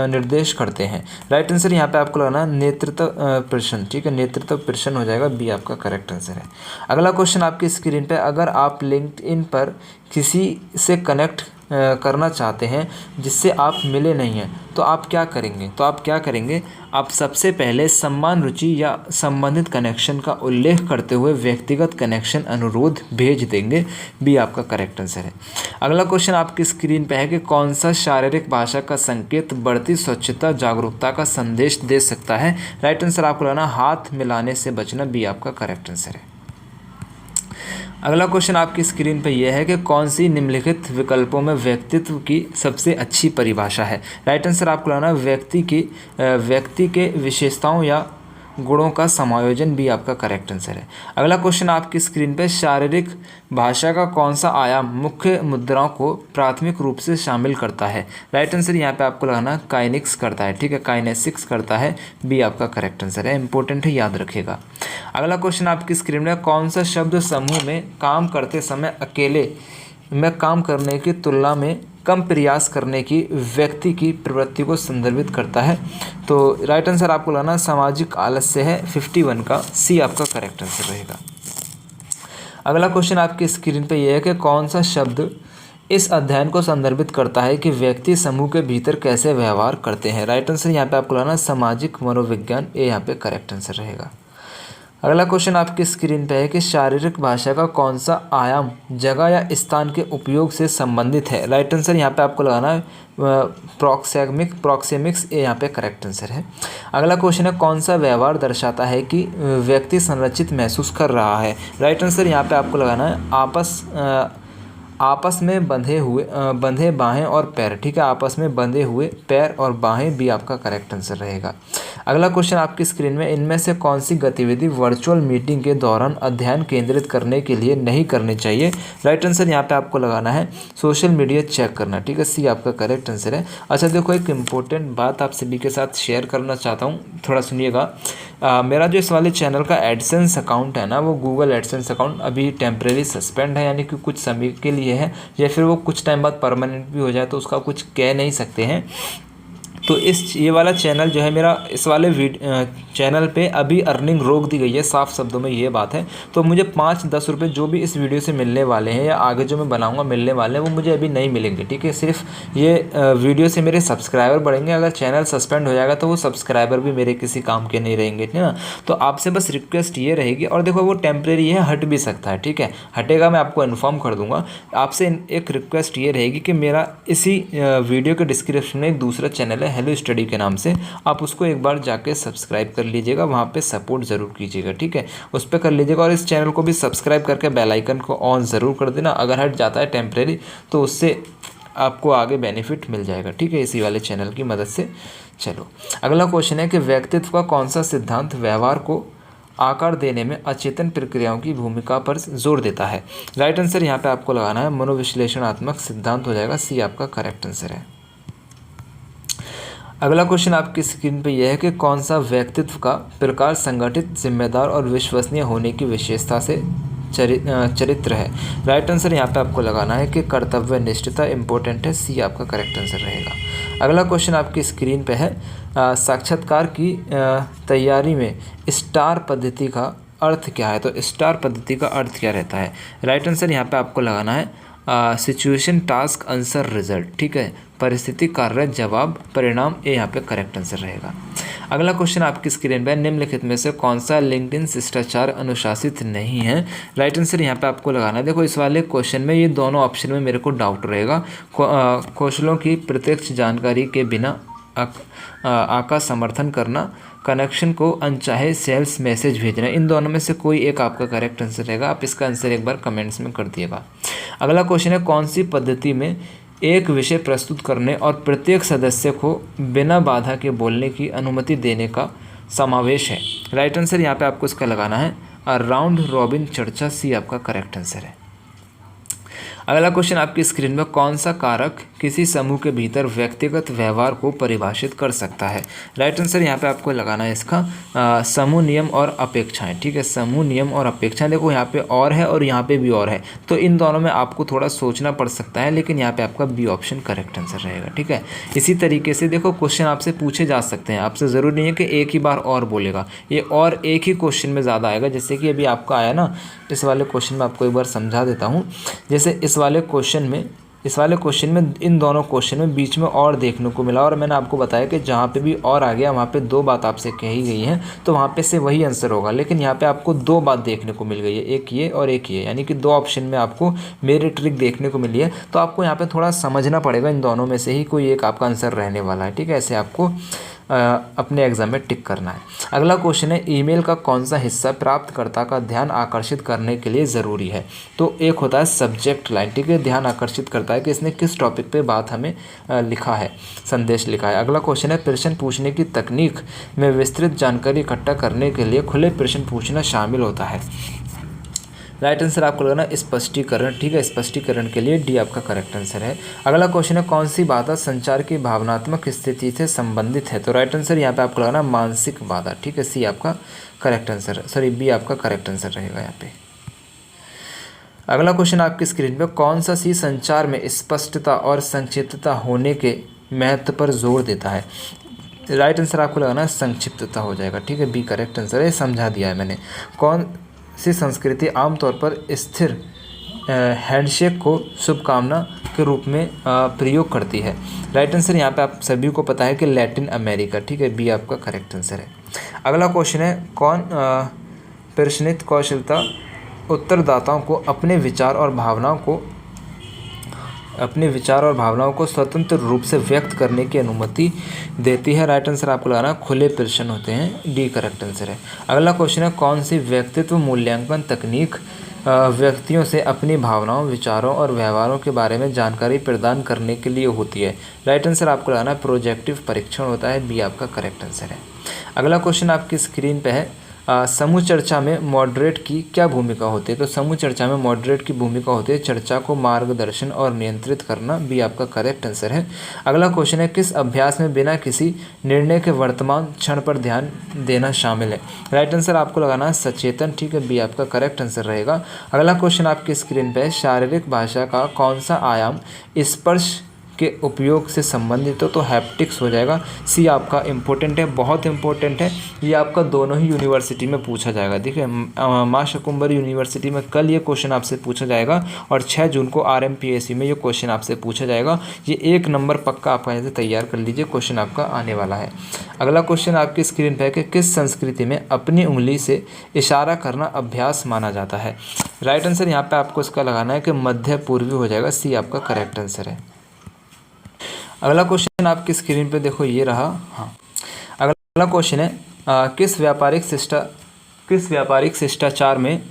निर्देश करते हैं। राइट आंसर यहाँ पे आपको लगाना नेतृत्व प्रश्न, ठीक है, नेतृत्व प्रश्न हो जाएगा, बी आपका करेक्ट आंसर है। अगला क्वेश्चन आपकी स्क्रीन पे, अगर आप लिंक्डइन पर किसी से कनेक्ट करना चाहते हैं जिससे आप मिले नहीं हैं, तो आप क्या करेंगे। आप सबसे पहले समान रुचि या संबंधित कनेक्शन का उल्लेख करते हुए व्यक्तिगत कनेक्शन अनुरोध भेज देंगे, बी आपका करेक्ट आंसर है। अगला क्वेश्चन आपकी स्क्रीन पे है कि कौन सा शारीरिक भाषा का संकेत बढ़ती स्वच्छता जागरूकता का संदेश दे सकता है। राइट आंसर आपको लाना हाथ मिलाने से बचना, बी आपका करेक्ट आंसर है। अगला क्वेश्चन आपकी स्क्रीन पे यह है कि कौन सी निम्नलिखित विकल्पों में व्यक्तित्व की सबसे अच्छी परिभाषा है। राइट आंसर आपको लाना व्यक्ति के विशेषताओं या गुणों का समायोजन, भी आपका करेक्ट आंसर है। अगला क्वेश्चन आपकी स्क्रीन पे, शारीरिक भाषा का कौन सा आयाम मुख्य मुद्राओं को प्राथमिक रूप से शामिल करता है। राइट आंसर यहाँ पे आपको लगाना काइनिक्स करता है, ठीक है, काइनेसिक्स करता है, बी आपका करेक्ट आंसर है। इंपॉर्टेंट है, याद रखिएगा। अगला क्वेश्चन आपकी स्क्रीन में, कौन सा शब्द समूह में काम करते समय अकेले में काम करने की तुलना में कम प्रयास करने की व्यक्ति की प्रवृत्ति को संदर्भित करता है। तो राइट आंसर आपको लाना सामाजिक आलस्य है, 51 का, सी आपका करेक्ट आंसर रहेगा। अगला क्वेश्चन आपकी स्क्रीन पे यह है कि कौन सा शब्द इस अध्ययन को संदर्भित करता है कि व्यक्ति समूह के भीतर कैसे व्यवहार करते हैं। राइट आंसर यहाँ पे आपको लाना सामाजिक मनोविज्ञान, ये यहाँ पे करेक्ट आंसर रहेगा। अगला क्वेश्चन आपकी स्क्रीन पे है कि शारीरिक भाषा का कौन सा आयाम जगह या स्थान के उपयोग से संबंधित है। राइट आंसर यहाँ पे आपको लगाना है प्रॉक्सेमिक्स, ये यहाँ पे करेक्ट आंसर है। अगला क्वेश्चन है कौन सा व्यवहार दर्शाता है कि व्यक्ति संरचित महसूस कर रहा है। राइट आंसर यहाँ पे आपको लगाना है आपस में बंधे बाहें और पैर, ठीक है, आपस में बंधे हुए पैर और बाहें, भी आपका करेक्ट आंसर रहेगा। अगला क्वेश्चन आपकी स्क्रीन में, इनमें से कौन सी गतिविधि वर्चुअल मीटिंग के दौरान अध्ययन केंद्रित करने के लिए नहीं करनी चाहिए। राइट आंसर यहाँ पे आपको लगाना है सोशल मीडिया चेक करना, ठीक है, सी आपका करेक्ट आंसर है। अच्छा देखो, एक इम्पोर्टेंट बात आप सभी के साथ शेयर करना चाहता हूँ, थोड़ा सुनिएगा। मेरा जो इस वाले चैनल का एडसेंस अकाउंट है ना, वो गूगल एडसेंस अकाउंट अभी टेम्परेरी सस्पेंड है, यानी कि कुछ समय के लिए है, या फिर वो कुछ टाइम बाद परमानेंट भी हो जाए, तो उसका कुछ कह नहीं सकते हैं। तो ये वाला चैनल जो है मेरा, इस वाले चैनल पे अभी अर्निंग रोक दी गई है, साफ शब्दों में ये बात है। तो मुझे 5-10 रुपये जो भी इस वीडियो से मिलने वाले हैं या आगे जो मैं बनाऊंगा मिलने वाले हैं, वो मुझे अभी नहीं मिलेंगे, ठीक है। सिर्फ ये वीडियो से मेरे सब्सक्राइबर बढ़ेंगे। अगर चैनल सस्पेंड हो जाएगा तो वो सब्सक्राइबर भी मेरे किसी काम के नहीं रहेंगे, ठीक है ना। तो आपसे बस रिक्वेस्ट ये रहेगी, और देखो वो टेम्प्रेरी है, हट भी सकता है, ठीक है। हटेगा मैं आपको इन्फॉर्म कर दूंगा। आपसे एक रिक्वेस्ट ये रहेगी कि मेरा इसी वीडियो के डिस्क्रिप्शन में एक दूसरा चैनल है हेलो स्टडी के नाम से, आप उसको एक बार जाके सब्सक्राइब कर लीजिएगा, वहाँ पे सपोर्ट ज़रूर कीजिएगा, ठीक है। उस पर कर लीजिएगा, और इस चैनल को भी सब्सक्राइब करके बेल आइकन को ऑन ज़रूर कर देना। अगर हट जाता है टेम्प्रेरी तो उससे आपको आगे बेनिफिट मिल जाएगा, ठीक है, इसी वाले चैनल की मदद से। चलो अगला क्वेश्चन है कि व्यक्तित्व का कौन सा सिद्धांत व्यवहार को आकार देने में अचेतन प्रक्रियाओं की भूमिका पर जोर देता है। राइट आंसर यहाँ पे आपको लगाना है मनोविश्लेषणात्मक सिद्धांत हो जाएगा, सी आपका करेक्ट आंसर है। अगला क्वेश्चन आपकी स्क्रीन पे यह है कि कौन सा व्यक्तित्व का प्रकार संगठित, जिम्मेदार और विश्वसनीय होने की विशेषता से चरित्र है। राइट आंसर यहाँ पे आपको लगाना है कि कर्तव्य निष्ठता इंपॉर्टेंट है, सी आपका करेक्ट आंसर रहेगा। अगला क्वेश्चन आपकी स्क्रीन पे है साक्षात्कार की तैयारी में स्टार पद्धति का अर्थ क्या है। तो स्टार पद्धति का अर्थ क्या रहता है। राइट आंसर यहाँ पे आपको लगाना है सिचुएशन, टास्क, आंसर, रिजल्ट, ठीक है। परिस्थिति, कार्य, जवाब, परिणाम, ये यहाँ पे करेक्ट आंसर रहेगा। अगला क्वेश्चन आपकी स्क्रीन पर निम्नलिखित में से कौन सा लिंक्डइन शिष्टाचार अनुशासित नहीं है। राइट आंसर यहाँ पे आपको लगाना है। देखो इस वाले क्वेश्चन में ये दोनों ऑप्शन में मेरे को डाउट रहेगा। कौशलों की प्रत्यक्ष जानकारी के बिना आका समर्थन करना, कनेक्शन को अनचाहे सेल्स मैसेज भेजना, इन दोनों में से कोई एक आपका करेक्ट आंसर रहेगा। आप इसका आंसर एक बार कमेंट्स में कर दिएगा। अगला क्वेश्चन है कौन सी पद्धति में एक विषय प्रस्तुत करने और प्रत्येक सदस्य को बिना बाधा के बोलने की अनुमति देने का समावेश है। राइट आंसर यहाँ पे आपको इसका लगाना है राउंड रॉबिन चर्चा, सी आपका करेक्ट आंसर है। अगला क्वेश्चन आपकी स्क्रीन में कौन सा कारक किसी समूह के भीतर व्यक्तिगत व्यवहार को परिभाषित कर सकता है। राइट आंसर यहाँ पे आपको लगाना है इसका समूह नियम और अपेक्षाएं, ठीक है। समूह नियम और अपेक्षाएं, देखो यहाँ पे और है और यहाँ पे भी और है, तो इन दोनों में आपको थोड़ा सोचना पड़ सकता है, लेकिन यहाँ पे आपका बी ऑप्शन करेक्ट आंसर रहेगा, ठीक है। इसी तरीके से देखो क्वेश्चन आपसे पूछे जा सकते हैं, आपसे ज़रूरी नहीं है कि एक ही बार और बोलेगा, ये और एक ही क्वेश्चन में ज़्यादा आएगा। जैसे कि अभी आपका आया ना, इस वाले क्वेश्चन में आपको एक बार समझा देता हूँ। जैसे इस वाले क्वेश्चन में इन दोनों क्वेश्चन में बीच में और देखने को मिला, और मैंने आपको बताया कि जहाँ पे भी और आ गया वहाँ पे दो बात आपसे कही गई है, तो वहाँ पे से वही आंसर होगा। लेकिन यहाँ पे आपको दो बात देखने को मिल गई है, एक ये और एक ये, यानी कि दो ऑप्शन में आपको मेरी ट्रिक देखने को मिली है। तो आपको यहाँ पे थोड़ा समझना पड़ेगा, इन दोनों में से ही कोई एक आपका आंसर रहने वाला है, ठीक है। ऐसे आपको अपने एग्जाम में टिक करना है। अगला क्वेश्चन है ईमेल का कौन सा हिस्सा प्राप्तकर्ता का ध्यान आकर्षित करने के लिए ज़रूरी है। तो एक होता है सब्जेक्ट लाइन, ठीक है, ध्यान आकर्षित करता है कि इसने किस टॉपिक पे बात हमें लिखा है, संदेश लिखा है। अगला क्वेश्चन है प्रश्न पूछने की तकनीक में विस्तृत जानकारी इकट्ठा करने के लिए खुले प्रश्न पूछना शामिल होता है। राइट आंसर आपको लगाना स्पष्टीकरण, ठीक है। स्पष्टीकरण के लिए डी आपका करेक्ट आंसर है। अगला क्वेश्चन है कौन सी बाधा संचार की भावनात्मक स्थिति से संबंधित है। तो राइट आंसर यहाँ पे आपको लगाना मानसिक बाधा, ठीक है, सी आपका करेक्ट आंसर, सॉरी बी आपका करेक्ट आंसर रहेगा यहाँ पे। अगला क्वेश्चन आपकी स्क्रीन पे कौन सा सी संचार में स्पष्टता और संक्षिप्तता होने के महत्व पर जोर देता है। राइट आंसर आपको लगाना संक्षिप्तता हो जाएगा, ठीक है, बी करेक्ट आंसर है, समझा दिया है मैंने। कौन सी संस्कृति आमतौर पर स्थिर हैंडशेक को शुभकामना के रूप में प्रयोग करती है। राइट आंसर यहाँ पे आप सभी को पता है कि लैटिन अमेरिका, ठीक है, बी आपका करेक्ट आंसर है। अगला क्वेश्चन है कौन प्रश्नित कौशलता उत्तरदाताओं को अपने विचार और भावनाओं को स्वतंत्र रूप से व्यक्त करने की अनुमति देती है। राइट आंसर आपको लगाना खुले प्रश्न होते हैं, डी करेक्ट आंसर है। अगला क्वेश्चन है कौन सी व्यक्तित्व मूल्यांकन तकनीक व्यक्तियों से अपनी भावनाओं, विचारों और व्यवहारों के बारे में जानकारी प्रदान करने के लिए होती है। राइट आंसर आपको लगाना प्रोजेक्टिव परीक्षण होता है, बी आपका करेक्ट आंसर है। अगला क्वेश्चन आपकी स्क्रीन पे है समूह चर्चा में मॉडरेट की क्या भूमिका होती है? तो समूह चर्चा में मॉडरेट की भूमिका होती है चर्चा को मार्गदर्शन और नियंत्रित करना। बी आपका करेक्ट आंसर है। अगला क्वेश्चन है, किस अभ्यास में बिना किसी निर्णय के वर्तमान क्षण पर ध्यान देना शामिल है? राइट आंसर आपको लगाना है सचेतन। ठीक है, बी आपका करेक्ट आंसर रहेगा। अगला क्वेश्चन आपकी स्क्रीन पे है, शारीरिक भाषा का कौन सा आयाम स्पर्श के उपयोग से संबंधित हो? तो हैप्टिक्स हो जाएगा। सी आपका इम्पोर्टेंट है, बहुत इंपॉर्टेंट है। ये आपका दोनों ही यूनिवर्सिटी में पूछा जाएगा। देखिए माँ शाकुंभरी यूनिवर्सिटी में कल ये क्वेश्चन आपसे पूछा जाएगा और 6 जून को RMPSC में ये क्वेश्चन आपसे पूछा जाएगा। ये 1 नंबर पक्का आपका यहाँ से तैयार कर लीजिए, क्वेश्चन आपका आने वाला है। अगला क्वेश्चन आपकी स्क्रीन पर है कि किस संस्कृति में अपनी उंगली से इशारा करना अभ्यास माना जाता है? राइट आंसर यहाँ पे आपको इसका लगाना है कि मध्य पूर्वी हो जाएगा। सी आपका करेक्ट आंसर है। अगला क्वेश्चन आपकी स्क्रीन पे देखो ये रहा। हाँ, अगला क्वेश्चन है, किस व्यापारिक शिष्टाचार में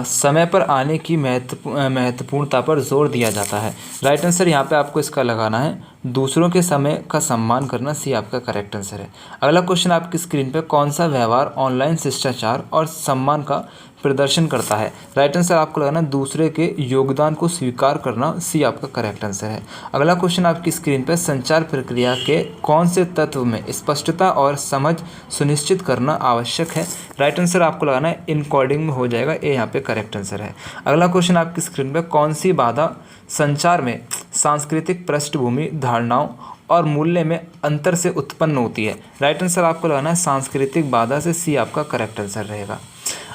समय पर आने की महत्वपूर्णता पर जोर दिया जाता है? राइट आंसर यहाँ पे आपको इसका लगाना है दूसरों के समय का सम्मान करना। सी आपका करेक्ट आंसर है। अगला क्वेश्चन आपकी स्क्रीन पे, कौन सा व्यवहार ऑनलाइन शिष्टाचार और सम्मान का प्रदर्शन करता है? राइट आंसर आपको लगाना दूसरे के योगदान को स्वीकार करना। सी आपका करेक्ट आंसर है। अगला क्वेश्चन आपकी स्क्रीन पर, संचार प्रक्रिया के कौन से तत्व में स्पष्टता और समझ सुनिश्चित करना आवश्यक है? राइट आंसर आपको लगाना है इनकोडिंग में हो जाएगा। ए यहाँ पे करेक्ट आंसर है। अगला क्वेश्चन आपकी स्क्रीन पर, कौन सी बाधा संचार में सांस्कृतिक पृष्ठभूमि, धारणाओं और मूल्य में अंतर से उत्पन्न होती है? राइट आंसर आपको लगाना है सांस्कृतिक बाधा से। सी आपका करेक्ट आंसर रहेगा।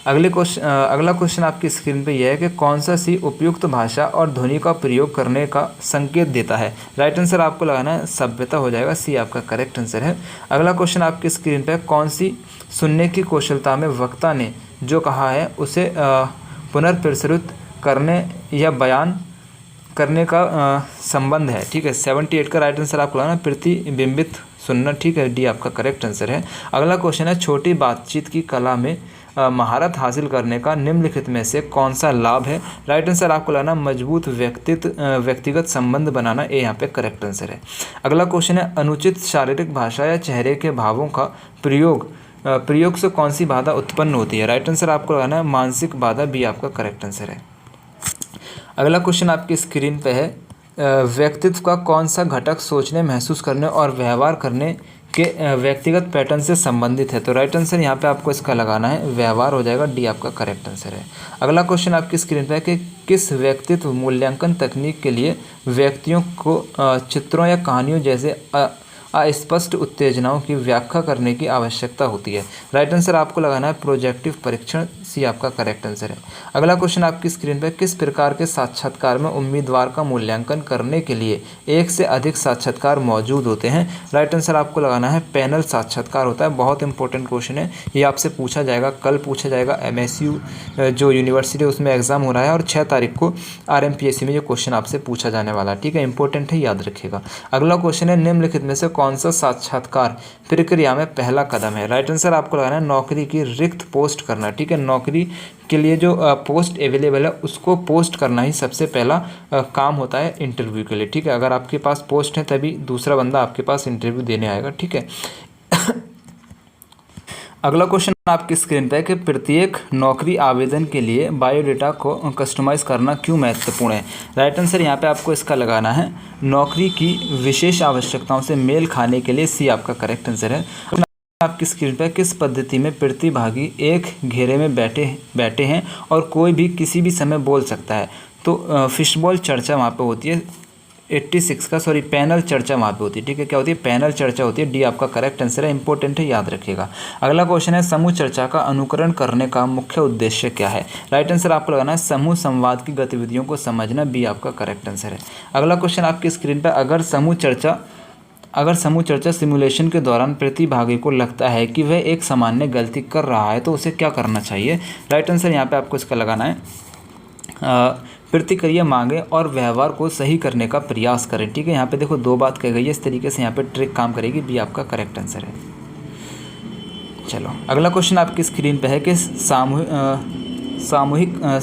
अगला क्वेश्चन आपकी स्क्रीन पे यह है कि कौन सा सी उपयुक्त भाषा और ध्वनि का प्रयोग करने का संकेत देता है? राइट आंसर आपको लगाना है सभ्यता हो जाएगा। सी आपका करेक्ट आंसर है। अगला क्वेश्चन आपकी स्क्रीन पे, कौन सी सुनने की कौशलता में वक्ता ने जो कहा है उसे पुनर्प्रसुत करने या बयान करने का संबंध है? ठीक है, 78 का राइट आंसर आपको लगाना प्रतिबिंबित सुनना। ठीक है, डी आपका करेक्ट आंसर है। अगला क्वेश्चन है, छोटी बातचीत की कला में महारत हासिल करने का निम्नलिखित में से कौन सा लाभ है? राइट आंसर आपको लाना मजबूत व्यक्तिगत संबंध बनाना। ए यहाँ पे करेक्ट आंसर है। अगला क्वेश्चन है, अनुचित शारीरिक भाषा या चेहरे के भावों का प्रयोग से कौन सी बाधा उत्पन्न होती है? राइट आंसर आपको लगाना है मानसिक बाधा। बी आपका करेक्ट आंसर है। अगला क्वेश्चन आपकी स्क्रीन पे है, व्यक्तित्व का कौन सा घटक सोचने, महसूस करने और व्यवहार करने के व्यक्तिगत पैटर्न से संबंधित है? तो राइट आंसर यहाँ पे आपको इसका लगाना है व्यवहार हो जाएगा। डी आपका करेक्ट आंसर है। अगला क्वेश्चन आपकी स्क्रीन पे है कि किस व्यक्तित्व मूल्यांकन तकनीक के लिए व्यक्तियों को चित्रों या कहानियों जैसे अस्पष्ट उत्तेजनाओं की व्याख्या करने की आवश्यकता होती है? राइट आंसर आपको लगाना है प्रोजेक्टिव परीक्षण। सी आपका करेक्ट आंसर है। अगला क्वेश्चन आपकी स्क्रीन पर, किस प्रकार के साक्षात्कार में उम्मीदवार का मूल्यांकन करने के लिए एक से अधिक साक्षात्कार मौजूद होते हैं? राइट आंसर आपको लगाना है पैनल साक्षात्कार होता है। बहुत इंपॉर्टेंट क्वेश्चन है, ये आपसे पूछा जाएगा, कल पूछा जाएगा। MSU जो यूनिवर्सिटी है उसमें एग्जाम हो रहा है और 6 तारीख को RMPSC में ये क्वेश्चन आपसे पूछा जाने वाला है। ठीक है, इंपॉर्टेंट है, याद रखिएगा। अगला क्वेश्चन है, निम्नलिखित में से कौन सा साक्षात्कार प्रक्रिया में पहला कदम है? राइट आंसर आपको लगाना है नौकरी की रिक्त पोस्ट करना। ठीक है, नौकरी के लिए जो पोस्ट अवेलेबल है उसको पोस्ट करना ही सबसे पहला काम होता है इंटरव्यू के लिए। ठीक है, अगर आपके पास पोस्ट है तभी दूसरा बंदा आपके पास इंटरव्यू देने आएगा। ठीक है। अगला क्वेश्चन आपकी स्क्रीन पे है कि प्रत्येक नौकरी आवेदन के लिए बायोडाटा को कस्टमाइज करना क्यों महत्वपूर्ण है? राइट आंसर यहाँ पे आपको इसका लगाना है नौकरी की विशेष आवश्यकताओं से मेल खाने के लिए। सी आपका करेक्ट आंसर है। आपकी स्क्रीन पर किस पद्धति में प्रतिभागी एक घेरे में बैठे हैं और कोई भी किसी भी समय बोल सकता है? तो फिशबॉल चर्चा वहाँ पे होती है। 86 का पैनल चर्चा वहाँ पे होती है। ठीक है, क्या होती है? पैनल चर्चा होती है। डी आपका करेक्ट आंसर है, इंपॉर्टेंट है, याद रखिएगा। अगला क्वेश्चन है, समूह चर्चा का अनुकरण करने का मुख्य उद्देश्य क्या है? राइट आंसर आपको लगाना है समूह संवाद की गतिविधियों को समझना। बी आपका करेक्ट आंसर है। अगला क्वेश्चन आपकी स्क्रीन पर, अगर समूह चर्चा सिमुलेशन के दौरान प्रतिभागी को लगता है कि वह एक सामान्य गलती कर रहा है तो उसे क्या करना चाहिए? राइट आंसर यहाँ पे आपको इसका लगाना है प्रतिक्रिया मांगे और व्यवहार को सही करने का प्रयास करें। ठीक है, यहाँ पे देखो 2 बात कही गई है, इस तरीके से यहाँ पे ट्रिक काम करेगी। बी आपका करेक्ट आंसर है। चलो, अगला क्वेश्चन आपकी स्क्रीन पे है कि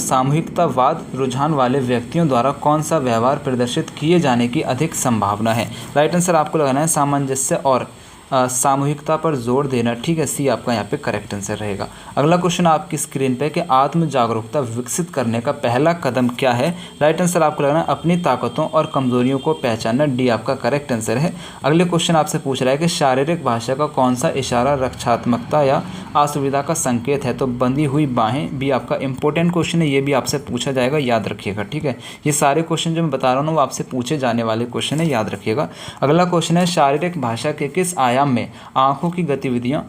सामूहिकतावाद रुझान वाले व्यक्तियों द्वारा कौन सा व्यवहार प्रदर्शित किए जाने की अधिक संभावना है? राइट आंसर आपको लगाना है सामंजस्य और सामूहिकता पर जोर देना, ठीक है, सी आपका यहाँ पे करेक्ट आंसर रहेगा। अगला क्वेश्चन आपकी स्क्रीन पे कि आत्म जागरूकता विकसित करने का पहला कदम क्या है। राइट आंसर आपको लगना अपनी ताकतों और कमजोरियों को पहचानना, डी आपका करेक्ट आंसर है। अगले क्वेश्चन आपसे पूछ रहा है कि शारीरिक भाषा का कौन सा इशारा रक्षात्मकता या असुविधा का संकेत है, तो बंधी हुई बाहें, बी आपका इंपॉर्टेंट क्वेश्चन है, ये भी आपसे पूछा जाएगा, याद रखिएगा, ठीक है। ये सारे क्वेश्चन जो मैं बता रहा हूँ वो आपसे पूछे जाने वाले क्वेश्चन है, याद रखिएगा। अगला क्वेश्चन है शारीरिक भाषा के किस आयाम में आंखों की गतिविधियों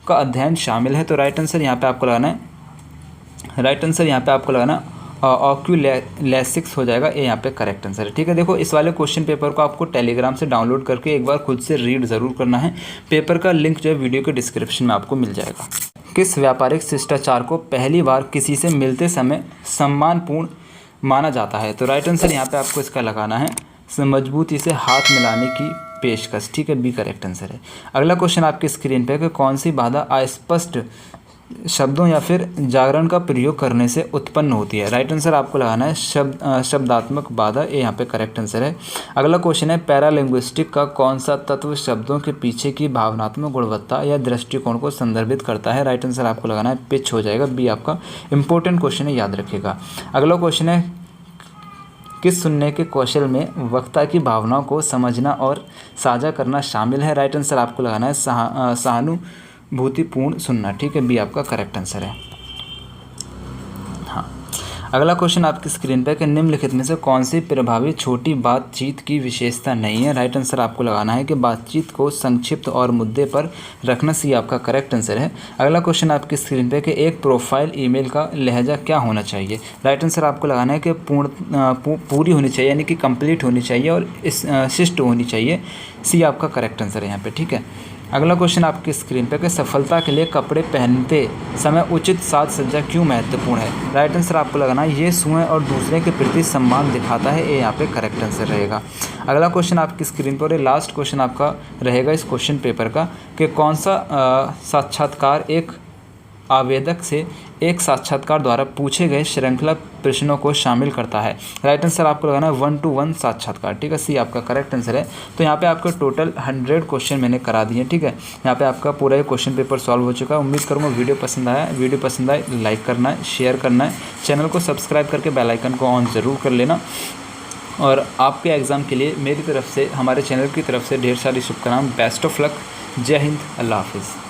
का अध्ययन शामिल है, तो राइट आंसर यहाँ पे आपको लगाना है, राइट आंसर यहाँ पे आपको लगाना ऑक्यूलेसिक्स हो जाएगा, ये यहाँ पे करेक्ट आंसर है, ठीक है। देखो इस वाले क्वेश्चन पेपर को आपको टेलीग्राम से डाउनलोड करके एक बार खुद से रीड ज़रूर करना है। पेपर का लिंक जो है वीडियो के डिस्क्रिप्शन में आपको मिल जाएगा। किस व्यापारिक शिष्टाचार को पहली बार किसी से मिलते समय सम्मानपूर्ण माना जाता है, तो राइट आंसर यहाँ पे आपको इसका लगाना है मजबूती से हाथ मिलाने की पेशकश, ठीक है, बी करेक्ट आंसर है। अगला क्वेश्चन आपकी स्क्रीन पे कि कौन सी बाधा अस्पष्ट शब्दों या फिर जागरण का प्रयोग करने से उत्पन्न होती है, राइट आंसर आपको लगाना है शब्दात्मक बाधा, ये यहाँ पे करेक्ट आंसर है। अगला क्वेश्चन है पैरालिंग्विस्टिक का कौन सा तत्व शब्दों के पीछे की भावनात्मक गुणवत्ता या दृष्टिकोण को संदर्भित करता है, राइट आंसर आपको लगाना है पिच हो जाएगा, बी आपका इंपॉर्टेंट क्वेश्चन है, याद रखिएगा। अगला क्वेश्चन है किस सुनने के कौशल में वक्ता की भावनाओं को समझना और साझा करना शामिल है, राइट आंसर आपको लगाना है सहानुभूतिपूर्ण सुनना, ठीक है, बी आपका करेक्ट आंसर है। हाँ, अगला क्वेश्चन आपकी स्क्रीन पर कि निम्नलिखित में से कौन सी प्रभावी छोटी बातचीत की विशेषता नहीं है, राइट आंसर आपको लगाना है कि बातचीत को संक्षिप्त और मुद्दे पर रखना, सी आपका करेक्ट आंसर है। अगला क्वेश्चन आपकी स्क्रीन पे कि एक प्रोफाइल ईमेल का लहजा क्या होना चाहिए, राइट आंसर आपको लगाना है कि पूरी होनी चाहिए, यानी कि कंप्लीट होनी चाहिए और शिष्ट होनी चाहिए, सी आपका करेक्ट आंसर है यहाँ पे, ठीक है। अगला क्वेश्चन आपकी स्क्रीन पे कि सफलता के लिए कपड़े पहनते समय उचित साज सज्जा क्यों महत्वपूर्ण है, राइट आंसर आपको लगाना है ये स्वयं और दूसरे के प्रति सम्मान दिखाता है, ये यहाँ पे करेक्ट आंसर रहेगा। अगला क्वेश्चन आपकी स्क्रीन पर लास्ट क्वेश्चन आपका रहेगा इस क्वेश्चन पेपर का कि कौन सा साक्षात्कार एक आवेदक से एक साक्षात्कार द्वारा पूछे गए श्रृंखला प्रश्नों को शामिल करता है, राइट आंसर आपको लगाना है 1-to-1 साक्षात्कार, ठीक है, सी आपका करेक्ट आंसर है। तो यहाँ पे आपका टोटल 100 क्वेश्चन मैंने करा दिए, ठीक है। यहाँ पे आपका पूरा क्वेश्चन पेपर सॉल्व हो चुका है। उम्मीद करूँगा वीडियो पसंद आया, वीडियो पसंद आए लाइक करना है, शेयर करना है, चैनल को सब्सक्राइब करके बेल आइकन को ऑन ज़रूर कर लेना। और आपके एग्ज़ाम के लिए मेरी तरफ से, हमारे चैनल की तरफ से ढेर सारी शुभकामनाएं। Best of luck. जय हिंद, अल्लाह हाफिज़।